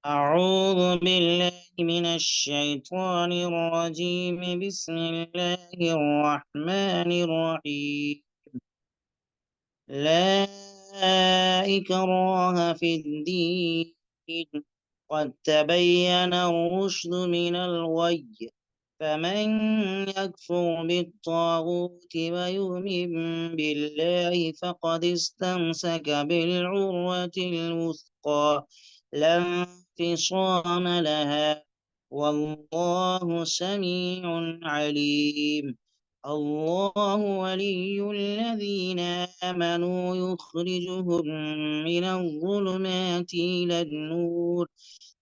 أعوذ بالله من الشيطان الرجيم. بسم الله الرحمن الرحيم. لا إكراه في الدين، قد تبين الرشد من الغي، فمن يكفر بالطاغوت ويؤمن بالله فقد استمسك بالعروة الوثقى لا انفصام لها، والله سميع عليم. الله ولي الذين آمنوا يخرجهم من الظلمات إلى النور،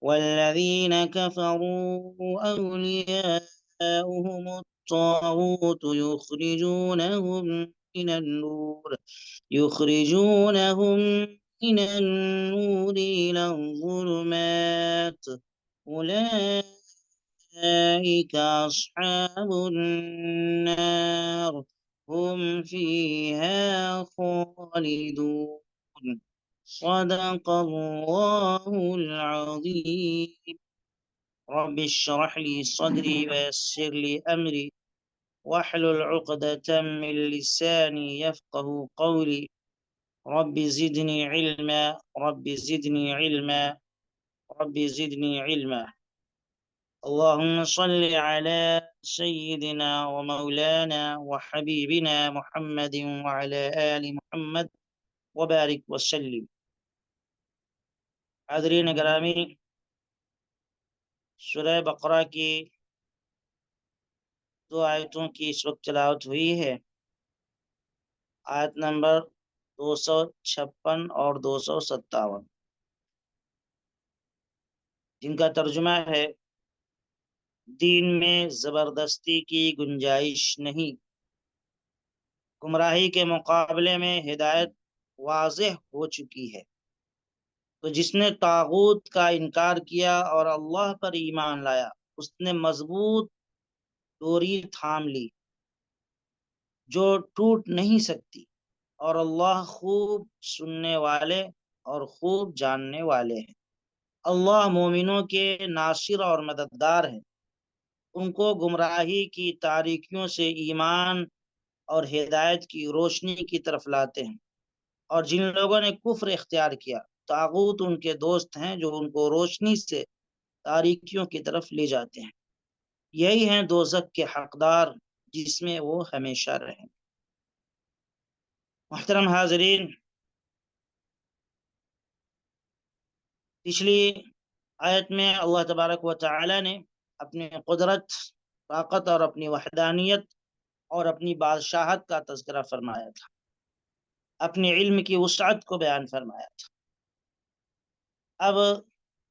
والذين كفروا أولياؤهم الطاغوت يخرجونهم من النور إلى الظلمات. أولئك أصحاب النار، هم فيها خالدون. صدق الله العظيم. رب اشرح لي صدري ويسر لي أمري واحلل عقدة من لساني يفقه قولي. رب زدني علما، رب زدني علما، رب زدني علما. اللهم صل على سيدنا ومولانا وحبيبنا محمد وعلى آل محمد وبارك وسلم. حاضرین گرامی، سورہ بقرہ کی دو آیتوں کی اس وقت تلاوت ہوئی ہے، آیت نمبر 256 اور 257، جن کا ترجمہ ہے: دین میں زبردستی کی گنجائش نہیں، گمراہی کے مقابلے میں ہدایت واضح ہو چکی ہے۔ تو جس نے طاغوت کا انکار کیا اور اللہ پر ایمان لایا، اس نے مضبوط ڈوری تھام لی جو ٹوٹ نہیں سکتی، اور اللہ خوب سننے والے اور خوب جاننے والے ہیں۔ اللہ مومنوں کے ناصر اور مددگار ہیں، ان کو گمراہی کی تاریکیوں سے ایمان اور ہدایت کی روشنی کی طرف لاتے ہیں۔ اور جن لوگوں نے کفر اختیار کیا، طاغوت ان کے دوست ہیں جو ان کو روشنی سے تاریکیوں کی طرف لے جاتے ہیں۔ یہی ہیں دوزخ کے حقدار، جس میں وہ ہمیشہ رہیں۔ محترم حاضرین، پچھلی آیت میں اللہ تبارک و تعالی نے اپنی قدرت، طاقت اور اپنی وحدانیت اور اپنی بادشاہت کا تذکرہ فرمایا تھا، اپنی علم کی وسعت کو بیان فرمایا تھا۔ اب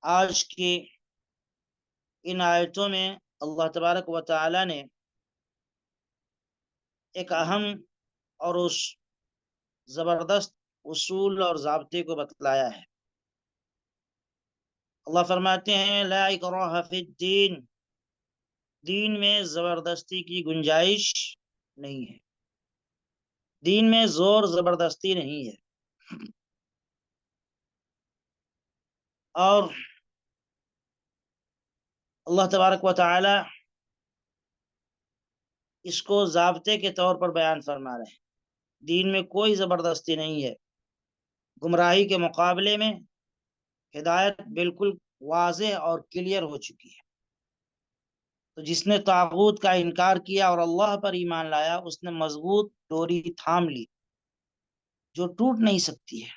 آج کی ان آیتوں میں اللہ تبارک و تعالی نے ایک اہم اور اس زبردست اصول اور ضابطے کو بتلایا ہے۔ اللہ فرماتے ہیں: لا اکراہ فی الدین، دین میں زبردستی کی گنجائش نہیں ہے، دین میں زور زبردستی نہیں ہے۔ اور اللہ تبارک و تعالی اس کو ضابطے کے طور پر بیان فرما رہے ہیں، دین میں کوئی زبردستی نہیں ہے، گمراہی کے مقابلے میں ہدایت بالکل واضح اور کلیئر ہو چکی ہے۔ تو جس نے طاغوت کا انکار کیا اور اللہ پر ایمان لایا، اس نے مضبوط ڈوری تھام لی جو ٹوٹ نہیں سکتی ہے۔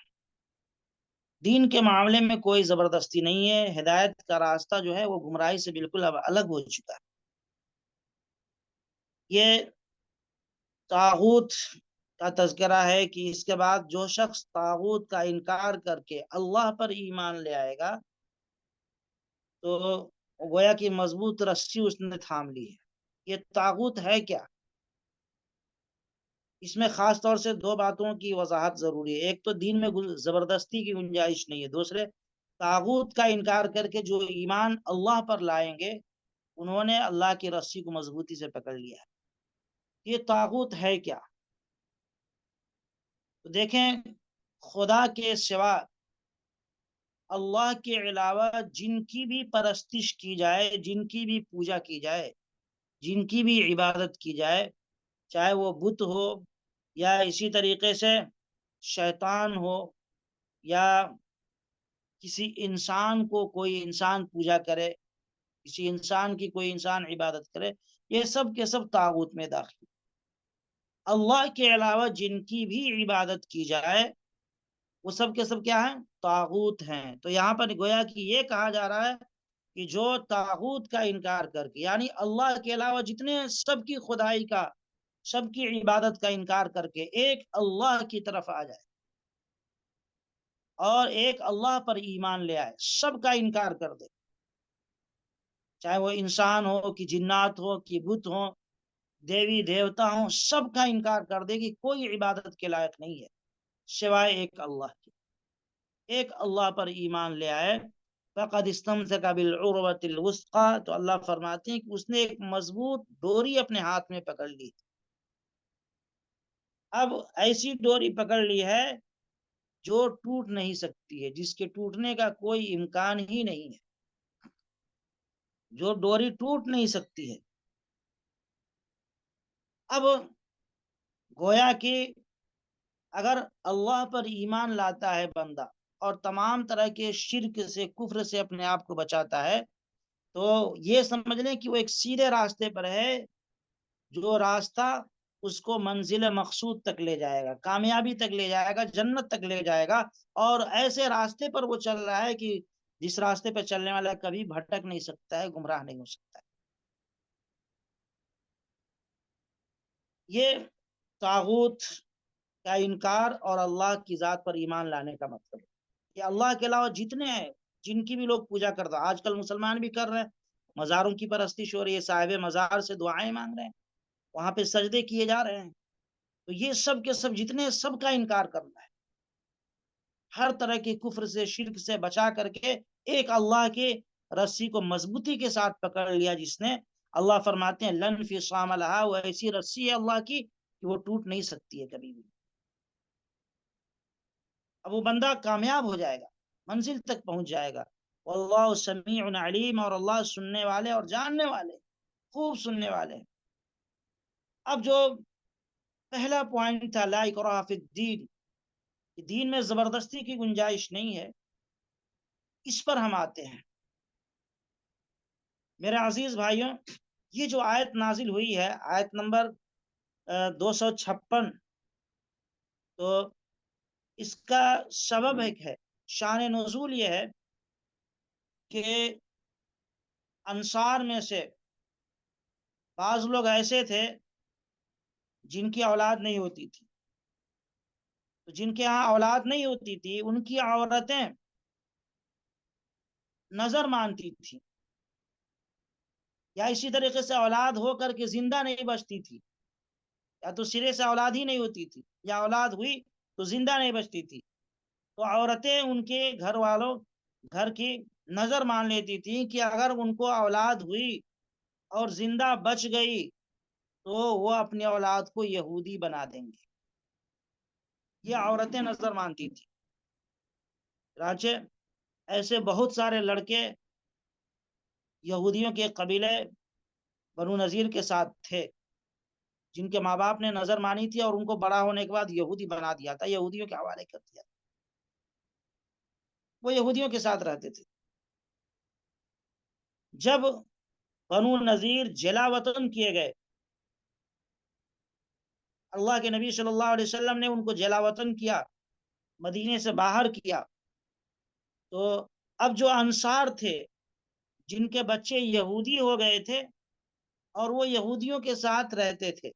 دین کے معاملے میں کوئی زبردستی نہیں ہے، ہدایت کا راستہ جو ہے وہ گمراہی سے بالکل اب الگ ہو چکا ہے۔ یہ طاغوت کا تذکرہ ہے کہ اس کے بعد جو شخص طاغوت کا انکار کر کے اللہ پر ایمان لے آئے گا، تو گویا کہ مضبوط رسی اس نے تھام لی ہے۔ یہ طاغوت ہے کیا؟ اس میں خاص طور سے دو باتوں کی وضاحت ضروری ہے۔ ایک تو دین میں زبردستی کی گنجائش نہیں ہے، دوسرے طاغوت کا انکار کر کے جو ایمان اللہ پر لائیں گے، انہوں نے اللہ کی رسی کو مضبوطی سے پکڑ لیا ہے۔ یہ طاغوت ہے کیا؟ تو دیکھیں، خدا کے سوا اللہ کے علاوہ جن کی بھی پرستش کی جائے، جن کی بھی پوجا کی جائے، جن کی بھی عبادت کی جائے، چاہے وہ بت ہو یا اسی طریقے سے شیطان ہو یا کسی انسان کو کوئی انسان پوجا کرے، کسی انسان کی کوئی انسان عبادت کرے، یہ سب کے سب طاغوت میں داخل۔ اللہ کے علاوہ جن کی بھی عبادت کی جائے وہ سب کے سب کیا ہیں؟ طاغوت ہیں۔ تو یہاں پر گویا کہ یہ کہا جا رہا ہے کہ جو طاغوت کا انکار کر کے، یعنی اللہ کے علاوہ جتنے سب کی خدائی کا، سب کی عبادت کا انکار کر کے ایک اللہ کی طرف آ جائے اور ایک اللہ پر ایمان لے آئے، سب کا انکار کر دے، چاہے وہ انسان ہو کہ جنات ہو کہ بت ہو، دیوی دیوتا ہوں، سب کا انکار کر دے کہ کوئی عبادت کے لائق نہیں ہے سوائے ایک اللہ کے، ایک اللہ پر ایمان لے آئے، فقد استمسک بالعروۃ الوثقی، تو اللہ فرماتے ہیں کہ اس نے ایک مضبوط ڈوری اپنے ہاتھ میں پکڑ لی۔ اب ایسی ڈوری پکڑ لی ہے جو ٹوٹ نہیں سکتی ہے، جس کے ٹوٹنے کا کوئی امکان ہی نہیں ہے، جو ڈوری ٹوٹ نہیں سکتی ہے۔ اب گویا کہ اگر اللہ پر ایمان لاتا ہے بندہ اور تمام طرح کے شرک سے، کفر سے اپنے آپ کو بچاتا ہے، تو یہ سمجھ لیں کہ وہ ایک سیدھے راستے پر ہے، جو راستہ اس کو منزل مقصود تک لے جائے گا، کامیابی تک لے جائے گا، جنت تک لے جائے گا، اور ایسے راستے پر وہ چل رہا ہے کہ جس راستے پہ چلنے والا کبھی بھٹک نہیں سکتا ہے، گمراہ نہیں ہو سکتا ہے۔ یہ طاغوت کا انکار اور اللہ کی ذات پر ایمان لانے کا مطلب ہے کہ اللہ کے علاوہ جتنے ہیں، جن کی بھی لوگ پوجا کرتا، آج کل مسلمان بھی کر رہے ہیں، مزاروں کی پرستش ہو رہی ہے، صاحب مزار سے دعائیں مانگ رہے ہیں، وہاں پہ سجدے کیے جا رہے ہیں، تو یہ سب کے سب جتنے، سب کا انکار کرنا ہے، ہر طرح کے کفر سے، شرک سے بچا کر کے ایک اللہ کے رسی کو مضبوطی کے ساتھ پکڑ لیا جس نے، اللہ فرماتے ہیں لن فصام لہا، وہ ایسی رسی ہے اللہ کی کہ وہ ٹوٹ نہیں سکتی ہے کبھی بھی۔ اب وہ بندہ کامیاب ہو جائے گا، منزل تک پہنچ جائے گا۔ واللہ سمیع علیم، اور اللہ سننے والے اور جاننے والے، خوب سننے والے۔ اب جو پہلا پوائنٹ تھا لا اکراہ فی الدین، دین میں زبردستی کی گنجائش نہیں ہے، اس پر ہم آتے ہیں۔ میرے عزیز بھائیوں، یہ جو آیت نازل ہوئی ہے، آیت نمبر 256، تو اس کا سبب ایک ہے، شان نزول یہ ہے کہ انصار میں سے بعض لوگ ایسے تھے جن کی اولاد نہیں ہوتی تھی، تو جن کے ہاں اولاد نہیں ہوتی تھی ان کی عورتیں نظر مانتی تھی، یا اسی طریقے سے اولاد ہو کر کے زندہ نہیں بچتی تھی، یا تو سرے سے اولاد ہی نہیں ہوتی تھی، یا اولاد ہوئی تو زندہ نہیں بچتی تھی، تو عورتیں ان کے گھر والوں، گھر کی نظر مان لیتی تھی کہ اگر ان کو اولاد ہوئی اور زندہ بچ گئی تو وہ اپنی اولاد کو یہودی بنا دیں گے، یہ عورتیں نظر مانتی تھی۔ چنانچہ ایسے بہت سارے لڑکے یہودیوں کے قبیلے بنو نذیر کے ساتھ تھے، جن کے ماں باپ نے نظر مانی تھی اور ان کو بڑا ہونے کے بعد یہودی بنا دیا تھا، یہودیوں کے حوالے کر دیا، وہ یہودیوں کے ساتھ رہتے تھے۔ جب بنو نذیر جلا وطن کیے گئے، اللہ کے نبی صلی اللہ علیہ وسلم نے ان کو جلا وطن کیا، مدینے سے باہر کیا، تو اب جو انصار تھے جن کے بچے یہودی ہو گئے تھے اور وہ یہودیوں کے ساتھ رہتے تھے،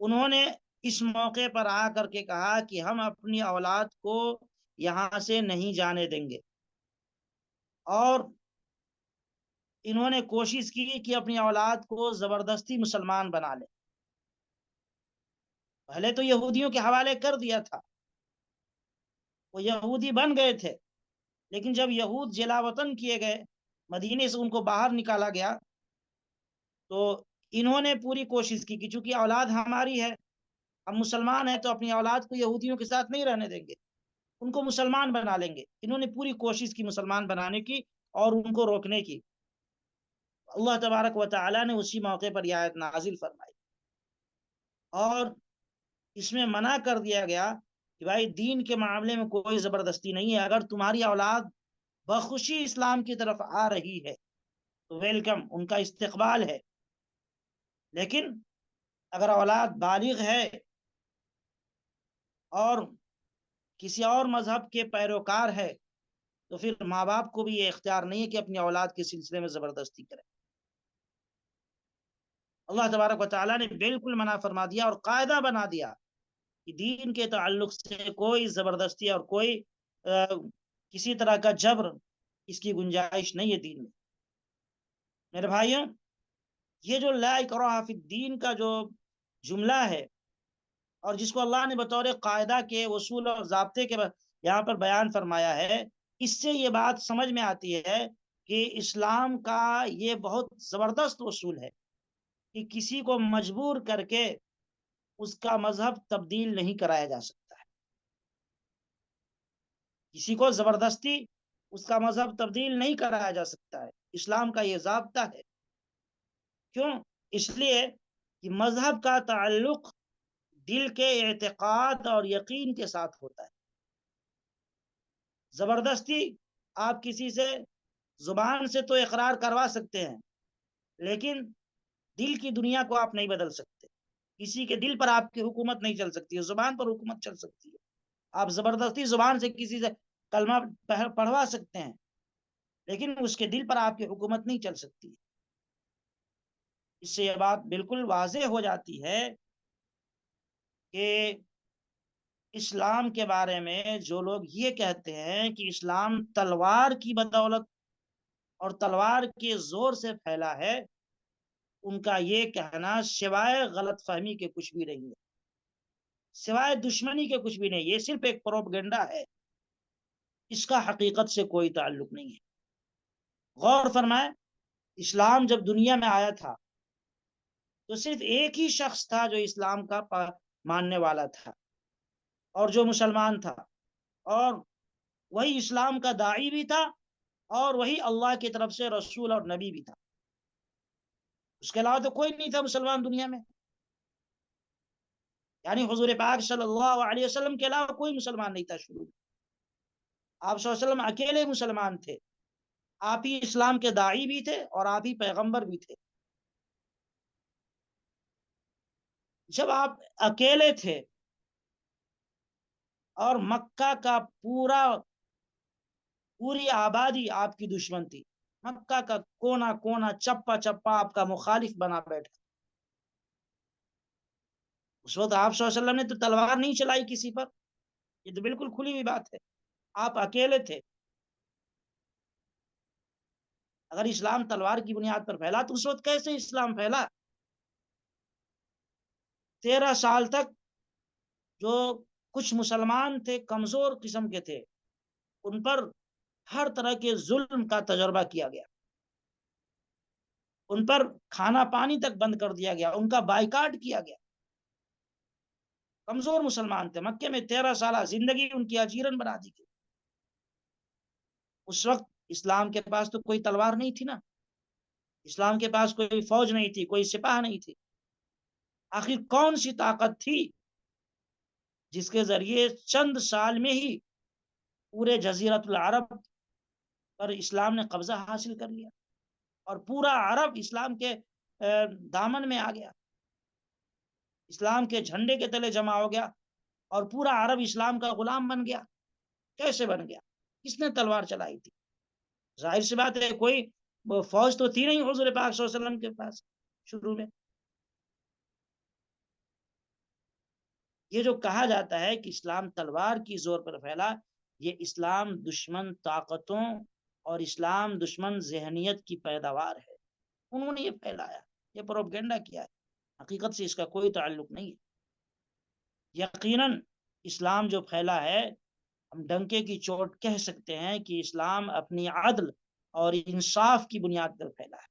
انہوں نے اس موقع پر آ کر کے کہا کہ ہم اپنی اولاد کو یہاں سے نہیں جانے دیں گے، اور انہوں نے کوشش کی کہ اپنی اولاد کو زبردستی مسلمان بنا لے۔ پہلے تو یہودیوں کے حوالے کر دیا تھا، وہ یہودی بن گئے تھے، لیکن جب یہود جلا وطن کیے گئے، مدینے سے ان کو باہر نکالا گیا، تو انہوں نے پوری کوشش کی کہ چونکہ اولاد ہماری ہے، ہم مسلمان ہیں، تو اپنی اولاد کو یہودیوں کے ساتھ نہیں رہنے دیں گے، ان کو مسلمان بنا لیں گے. انہوں نے پوری کوشش کی مسلمان بنانے کی اور ان کو روکنے کی. اللہ تبارک و تعالی نے اسی موقع پر یہ آیت نازل فرمائی اور اس میں منع کر دیا گیا کہ بھائی دین کے معاملے میں کوئی زبردستی نہیں ہے. اگر تمہاری اولاد بخوشی اسلام کی طرف آ رہی ہے تو ویلکم، ان کا استقبال ہے. لیکن اگر اولاد بالغ ہے اور کسی اور مذہب کے پیروکار ہے تو پھر ماں باپ کو بھی یہ اختیار نہیں ہے کہ اپنی اولاد کے سلسلے میں زبردستی کرے. اللہ تبارک و تعالیٰ نے بالکل منع فرما دیا اور قاعدہ بنا دیا کہ دین کے تعلق سے کوئی زبردستی اور کوئی کسی طرح کا جبر اس کی گنجائش نہیں ہے دین میں. میرے بھائیوں، یہ جو لا اکراہ فی الدین کا جو جملہ ہے اور جس کو اللہ نے بطور قاعدہ کے اصول اور ضابطے کے یہاں پر بیان فرمایا ہے، اس سے یہ بات سمجھ میں آتی ہے کہ اسلام کا یہ بہت زبردست اصول ہے کہ کسی کو مجبور کر کے اس کا مذہب تبدیل نہیں کرایا جا سکتا ہے. کسی کو زبردستی اس کا مذہب تبدیل نہیں کرایا جا سکتا ہے. اسلام کا یہ ضابطہ ہے. کیوں؟ اس لیے کہ مذہب کا تعلق دل کے اعتقاد اور یقین کے ساتھ ہوتا ہے. زبردستی آپ کسی سے زبان سے تو اقرار کروا سکتے ہیں لیکن دل کی دنیا کو آپ نہیں بدل سکتے. کسی کے دل پر آپ کی حکومت نہیں چل سکتی ہے، زبان پر حکومت چل سکتی ہے. آپ زبردستی زبان سے کسی سے کلمہ پڑھوا سکتے ہیں لیکن اس کے دل پر آپ کی حکومت نہیں چل سکتی. اس سے یہ بات بالکل واضح ہو جاتی ہے کہ اسلام کے بارے میں جو لوگ یہ کہتے ہیں کہ اسلام تلوار کی بدولت اور تلوار کے زور سے پھیلا ہے، ان کا یہ کہنا سوائے غلط فہمی کے کچھ بھی نہیں ہے، سوائے دشمنی کے کچھ بھی نہیں. یہ صرف ایک پروپیگنڈا ہے، اس کا حقیقت سے کوئی تعلق نہیں ہے. غور فرمائیں، اسلام جب دنیا میں آیا تھا تو صرف ایک ہی شخص تھا جو اسلام کا ماننے والا تھا اور جو مسلمان تھا، اور وہی اسلام کا داعی بھی تھا اور وہی اللہ کی طرف سے رسول اور نبی بھی تھا. اس کے علاوہ تو کوئی نہیں تھا مسلمان دنیا میں. یعنی حضور پاک صلی اللہ علیہ وسلم کے علاوہ کوئی مسلمان نہیں تھا شروع میں. آپ صلی اللہ علیہ وسلم اکیلے مسلمان تھے. آپ ہی اسلام کے داعی بھی تھے اور آپ ہی پیغمبر بھی تھے. جب آپ اکیلے تھے اور مکہ کا پوری آبادی آپ کی دشمن تھی، مکہ کا کونا کونا چپا چپا آپ کا مخالف بنا بیٹھا، اس وقت آپ صلی اللہ علیہ وسلم نے تو تلوار نہیں چلائی کسی پر. یہ تو بالکل کھلی ہوئی بات ہے. آپ اکیلے تھے. اگر اسلام تلوار کی بنیاد پر پھیلا تو اس وقت کیسے اسلام پھیلا؟ 13 سال تک جو کچھ مسلمان تھے کمزور قسم کے تھے، ان پر ہر طرح کے ظلم کا تجربہ کیا گیا، ان پر کھانا پانی تک بند کر دیا گیا، ان کا بائیکاٹ کیا گیا. کمزور مسلمان تھے. مکے میں 13 سالہ زندگی ان کی اجیرن بنا دی گئی. اس وقت اسلام کے پاس تو کوئی تلوار نہیں تھی نا، اسلام کے پاس کوئی فوج نہیں تھی، کوئی سپاہ نہیں تھی. آخر کون سی طاقت تھی جس کے ذریعے چند سال میں ہی پورے جزیرت العرب پر اسلام نے قبضہ حاصل کر لیا اور پورا عرب اسلام کے دامن میں آ گیا، اسلام کے جھنڈے کے تلے جمع ہو گیا اور پورا عرب اسلام کا غلام بن گیا؟ کیسے بن گیا؟ کس نے تلوار چلائی تھی؟ ظاہر سی بات ہے کوئی فوج تو تھی نہیں حضور پاک صلی اللہ علیہ وسلم کے پاس شروع میں. یہ جو کہا جاتا ہے کہ اسلام تلوار کی زور پر پھیلا، یہ اسلام دشمن طاقتوں اور اسلام دشمن ذہنیت کی پیداوار ہے. انہوں نے یہ پھیلایا، یہ پروپیگنڈا کیا ہے. حقیقت سے اس کا کوئی تعلق نہیں ہے. یقیناً اسلام جو پھیلا ہے، ہم ڈنکے کی چوٹ کہہ سکتے ہیں کہ اسلام اپنی عدل اور انصاف کی بنیاد پر پھیلا ہے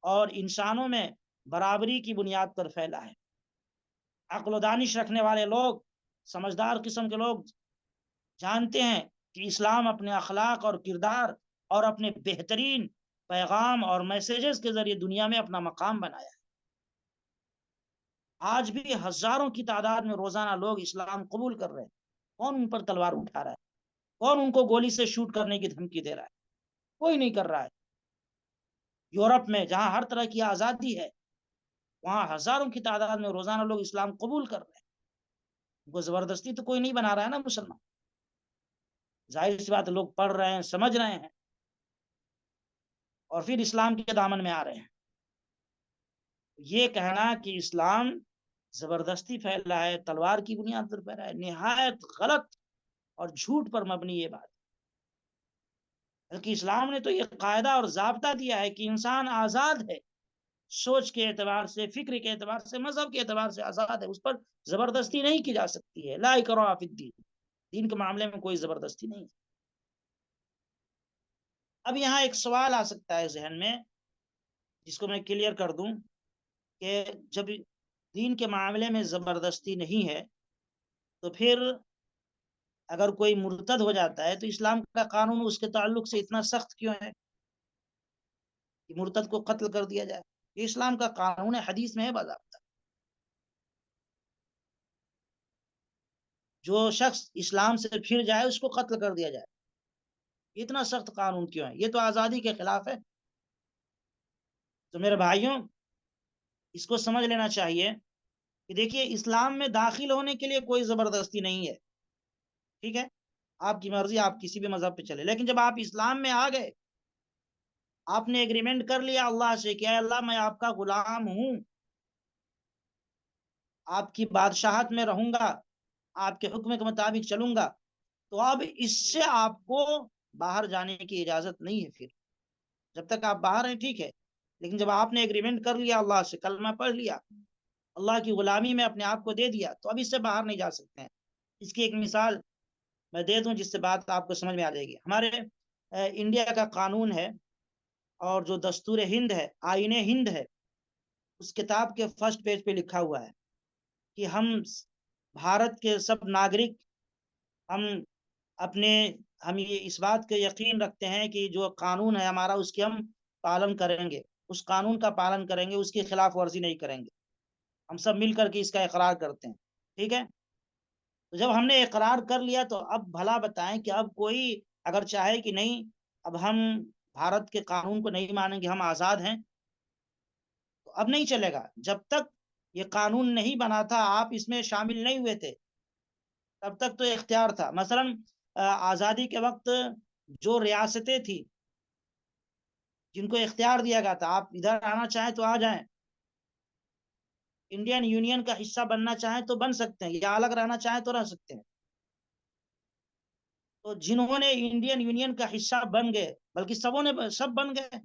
اور انسانوں میں برابری کی بنیاد پر پھیلا ہے. عقل و دانش رکھنے والے لوگ، سمجھدار قسم کے لوگ جانتے ہیں کہ اسلام اپنے اخلاق اور کردار اور اپنے بہترین پیغام اور میسیجز کے ذریعے دنیا میں اپنا مقام بنایا ہے۔ آج بھی ہزاروں کی تعداد میں روزانہ لوگ اسلام قبول کر رہے ہیں۔ کون ان پر تلوار اٹھا رہا ہے؟ کون ان کو گولی سے شوٹ کرنے کی دھمکی دے رہا ہے؟ کوئی نہیں کر رہا ہے۔ یورپ میں جہاں ہر طرح کی آزادی ہے، وہاں ہزاروں کی تعداد میں روزانہ لوگ اسلام قبول کر رہے ہیں۔ ان کو زبردستی تو کوئی نہیں بنا رہا ہے نا مسلمان۔ ظاہر سی بات، لوگ پڑھ رہے ہیں، سمجھ رہے ہیں، اور پھر اسلام کے دامن میں آ رہے ہیں۔ یہ کہنا کہ اسلام زبردستی پھیل رہا ہے، تلوار کی بنیاد پر پھیل رہا ہے، نہایت غلط اور جھوٹ پر مبنی یہ بات۔ بلکہ اسلام نے تو یہ قاعدہ اور ضابطہ دیا ہے کہ انسان آزاد ہے، سوچ کے اعتبار سے، فکر کے اعتبار سے، مذہب کے اعتبار سے آزاد ہے، اس پر زبردستی نہیں کی جا سکتی ہے۔ لا اکراہ فی الدین، دین کے معاملے میں کوئی زبردستی نہیں ہے۔ اب یہاں ایک سوال آ سکتا ہے ذہن میں، جس کو میں کلیئر کر دوں کہ جب دین کے معاملے میں زبردستی نہیں ہے تو پھر اگر کوئی مرتد ہو جاتا ہے تو اسلام کا قانون اس کے تعلق سے اتنا سخت کیوں ہے کہ مرتد کو قتل کر دیا جائے؟ یہ اسلام کا قانون ہے، حدیث میں ہے باضابطہ۔ جو شخص اسلام سے پھر جائے اس کو قتل کر دیا جائے، اتنا سخت قانون کیوں ہے؟ یہ تو آزادی کے خلاف ہے۔ تو میرے بھائیوں، اس کو سمجھ لینا چاہیے کہ دیکھیے، اسلام میں داخل ہونے کے لیے کوئی زبردستی نہیں ہے، ٹھیک ہے؟ آپ کی مرضی، آپ کسی بھی مذہب پہ چلے، لیکن جب آپ اسلام میں آ گئے، آپ نے ایگریمنٹ کر لیا اللہ سے کہ اے اللہ میں آپ کا غلام ہوں، آپ کی بادشاہت میں رہوں گا، آپ کے حکم کے مطابق چلوں گا، تو اب اس سے آپ کو باہر جانے کی اجازت نہیں ہے۔ پھر جب تک آپ باہر ہیں ٹھیک ہے، لیکن جب آپ نے ایگریمنٹ کر لیا اللہ سے، کلمہ پڑھ لیا، اللہ کی غلامی میں اپنے آپ کو دے دیا، تو اب اس سے باہر نہیں جا سکتے ہیں۔ اس کی ایک مثال میں دے دوں جس سے بات آپ کو سمجھ میں آ جائے گی۔ ہمارے انڈیا کا قانون ہے، اور جو دستور ہند ہے، آئین ہند ہے، اس کتاب کے فرسٹ پیج پہ لکھا ہوا ہے کہ ہم بھارت کے سب ناگرک، ہم اپنے ہم یہ اس بات کے یقین رکھتے ہیں کہ جو قانون ہے ہمارا، اس کی ہم پالن کریں گے، اس قانون کا پالن کریں گے، اس کی خلاف ورزی نہیں کریں گے۔ ہم سب مل کر کے اس کا اقرار کرتے ہیں، ٹھیک ہے؟ تو جب ہم نے اقرار کر لیا تو اب بھلا بتائیں کہ اب کوئی اگر چاہے کہ نہیں، اب ہم بھارت کے قانون کو نہیں مانیں گے، ہم آزاد ہیں، تو اب نہیں چلے گا۔ جب تک یہ قانون نہیں بنا تھا، آپ اس میں شامل نہیں ہوئے تھے، تب تک تو اختیار تھا۔ مثلا آزادی کے وقت جو ریاستیں تھی جن کو اختیار دیا گیا تھا، آپ ادھر آنا چاہیں تو آ جائیں، انڈین یونین کا حصہ بننا چاہیں تو بن سکتے ہیں، یا الگ رہنا چاہیں تو رہ سکتے ہیں۔ تو جنہوں نے انڈین یونین کا حصہ بن گئے، بلکہ سب بن گئے،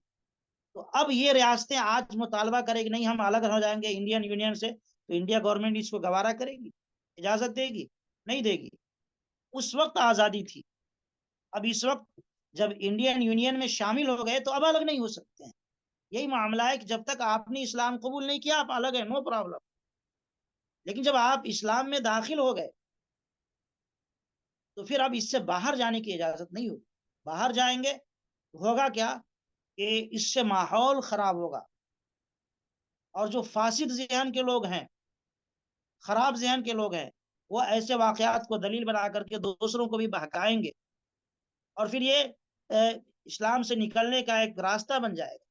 تو اب یہ ریاستیں آج مطالبہ کرے کہ نہیں ہم الگ ہو جائیں گے انڈین یونین سے، تو انڈیا گورنمنٹ اس کو گوارا کرے گی؟ اجازت دے گی؟ نہیں دے گی۔ اس وقت آزادی تھی۔ اب اس وقت جب انڈین یونین میں شامل ہو گئے تو اب الگ نہیں ہو سکتے ہیں۔ یہی معاملہ ہے کہ جب تک آپ نے اسلام قبول نہیں کیا، آپ الگ ہیں، نو پرابلم۔ لیکن جب آپ اسلام میں داخل ہو گئے تو پھر اب اس سے باہر جانے کی اجازت نہیں ہوگی۔ باہر جائیں گے ہوگا کیا کہ اس سے ماحول خراب ہوگا، اور جو فاسد ذہن کے لوگ ہیں، خراب ذہن کے لوگ ہیں، وہ ایسے واقعات کو دلیل بنا کر کے دوسروں کو بھی بہکائیں گے، اور پھر یہ اسلام سے نکلنے کا ایک راستہ بن جائے گا۔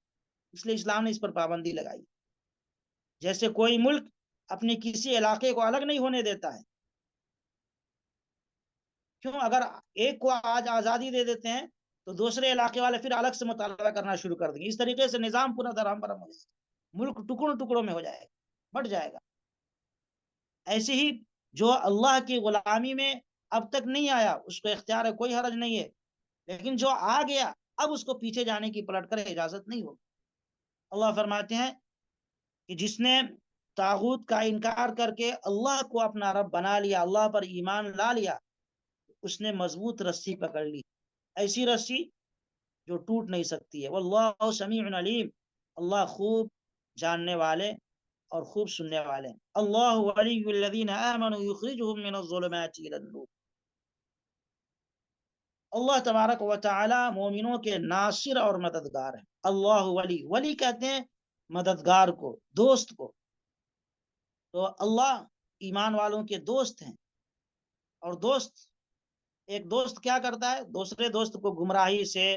اس لیے اسلام نے اس پر پابندی لگائی۔ جیسے کوئی ملک اپنے کسی علاقے کو الگ نہیں ہونے دیتا ہے، کیوں؟ اگر ایک کو آج آزادی دے دیتے ہیں تو دوسرے علاقے والے پھر الگ سے مطالبہ کرنا شروع کر دیں گے۔ اس طریقے سے نظام پورا درہم برہم ہو جائے گا، ملک ٹکڑوں ٹکڑوں میں ہو جائے گا، بٹ جائے گا۔ ایسے ہی جو اللہ کی غلامی میں اب تک نہیں آیا، اس کو اختیار ہے، کوئی حرج نہیں ہے، لیکن جو آ گیا اب اس کو پیچھے جانے کی پلٹ کر اجازت نہیں ہوگی۔ اللہ فرماتے ہیں کہ جس نے طاغوت کا انکار کر کے اللہ کو اپنا رب بنا لیا، اللہ پر ایمان لا لیا، اس نے مضبوط رسی پکڑ لی، ایسی رسی جو ٹوٹ نہیں سکتی ہے۔ واللہ سمیع علیم، اللہ خوب جاننے والے اور خوب سننے والے ہیں۔ اللہ ولی الذین آمنوا یخرجهم من الظلمات الى النور۔ اللہ تبارک و تعالی مومنوں کے ناصر اور مددگار ہیں. اللہ ولی، ولی کہتے ہیں مددگار کو، دوست کو. تو اللہ ایمان والوں کے دوست ہیں. اور ایک دوست کیا کرتا ہے؟ دوسرے دوست کو گمراہی سے،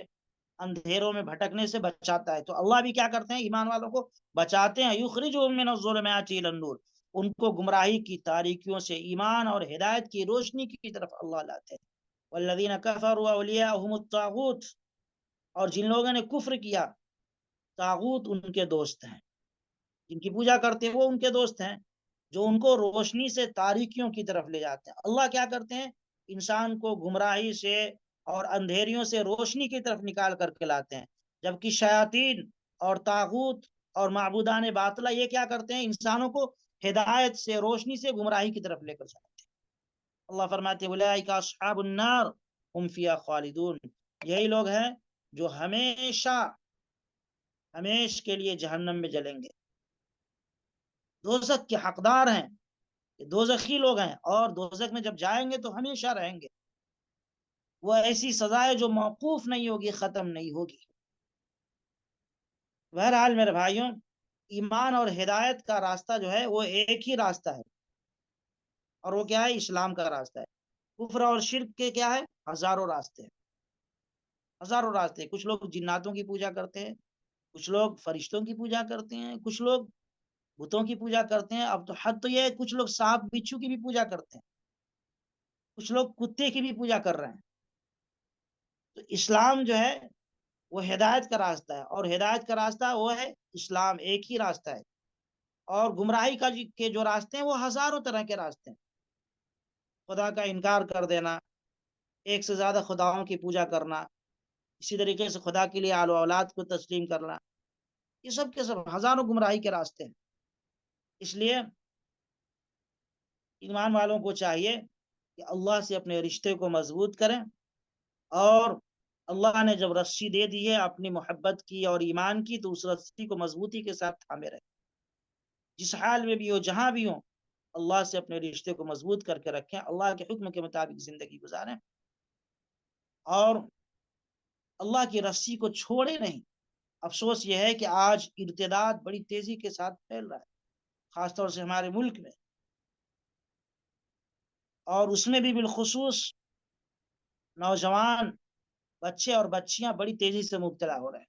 اندھیروں میں بھٹکنے سے بچاتا ہے. تو اللہ بھی کیا کرتے ہیں؟ ایمان والوں کو بچاتے ہیں. یخرجہم من الظلمات الی النور، ان کو گمراہی کی تاریکیوں سے ایمان اور ہدایت کی روشنی کی طرف اللہ لاتے ہیں. والذین کفروا اولیاءہم الطاغوت، اور جن لوگوں نے کفر کیا، طاغوت ان کے دوست ہیں. جن کی پوجا کرتے ہیں وہ ان کے دوست ہیں، جو ان کو روشنی سے تاریکیوں کی طرف لے جاتے ہیں. اللہ کیا کرتے ہیں؟ انسان کو گمراہی سے اور اندھیریوں سے روشنی کی طرف نکال کر کے لاتے ہیں. جبکہ شیاطین اور طاغوت اور معبودان باطلہ یہ کیا کرتے ہیں؟ انسانوں کو ہدایت سے، روشنی سے گمراہی کی طرف لے کر جاتے ہیں. اللہ فرماتے ہیں اولئک اصحاب النار هم فیہا خالدون، یہی لوگ ہیں جو ہمیشہ ہمیش کے لیے جہنم میں جلیں گے، دوزخ کے حقدار ہیں. یہ دوزخی لوگ ہیں، اور دوزخ میں جب جائیں گے تو ہمیشہ رہیں گے. وہ ایسی سزا ہے جو موقوف نہیں ہوگی، ختم نہیں ہوگی. بہرحال میرے بھائیوں، ایمان اور ہدایت کا راستہ جو ہے وہ ایک ہی راستہ ہے، اور وہ کیا ہے؟ اسلام کا راستہ ہے. کفر اور شرک کے کیا ہے؟ ہزاروں راستے ہیں، ہزاروں راستے. کچھ لوگ جناتوں کی پوجا کرتے ہیں، کچھ لوگ فرشتوں کی پوجا کرتے ہیں، کچھ لوگ بتوں کی پوجا کرتے ہیں. اب تو حد تو یہ ہے، کچھ لوگ سانپ بچھو کی بھی پوجا کرتے ہیں، کچھ لوگ کتے کی بھی پوجا کر رہے ہیں. تو اسلام جو ہے وہ ہدایت کا راستہ ہے، اور ہدایت کا راستہ وہ ہے اسلام، ایک ہی راستہ ہے. اور گمراہی کے جو راستے ہیں وہ ہزاروں طرح کے راستے ہیں. خدا کا انکار کر دینا، ایک سے زیادہ خداؤں کی پوجا کرنا، اسی طریقے سے خدا کے لیے آل و اولاد کو تسلیم کرنا، یہ سب کے سب ہزاروں گمراہی کے راستے ہیں. اس لیے ایمان والوں کو چاہیے کہ اللہ سے اپنے رشتے کو مضبوط کریں، اور اللہ نے جب رسی دے دی ہے اپنی محبت کی اور ایمان کی، تو اس رسی کو مضبوطی کے ساتھ تھامے رہیں. جس حال میں بھی ہو، جہاں بھی ہو، اللہ سے اپنے رشتے کو مضبوط کر کے رکھیں، اللہ کے حکم کے مطابق زندگی گزاریں، اور اللہ کی رسی کو چھوڑے نہیں. افسوس یہ ہے کہ آج ارتداد بڑی تیزی کے ساتھ پھیل رہا ہے، خاص طور سے ہمارے ملک میں، اور اس میں بھی بالخصوص نوجوان بچے اور بچیاں بڑی تیزی سے مبتلا ہو رہے ہیں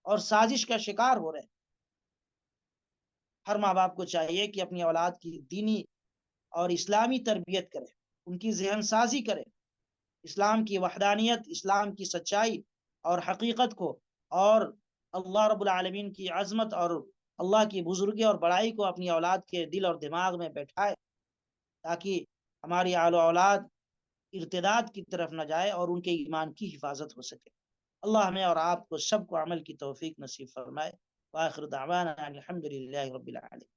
اور سازش کا شکار ہو رہے ہیں. ہر ماں باپ کو چاہیے کہ اپنی اولاد کی دینی اور اسلامی تربیت کرے، ان کی ذہن سازی کرے، اسلام کی وحدانیت، اسلام کی سچائی اور حقیقت کو، اور اللہ رب العالمین کی عظمت اور اللہ کی بزرگی اور بڑائی کو اپنی اولاد کے دل اور دماغ میں بیٹھائے، تاکہ ہماری آل و اولاد ارتداد کی طرف نہ جائے اور ان کے ایمان کی حفاظت ہو سکے. اللہ ہمیں اور آپ کو سب کو عمل کی توفیق نصیب فرمائے. وآخر دعوانا الحمد للہ رب العالمین.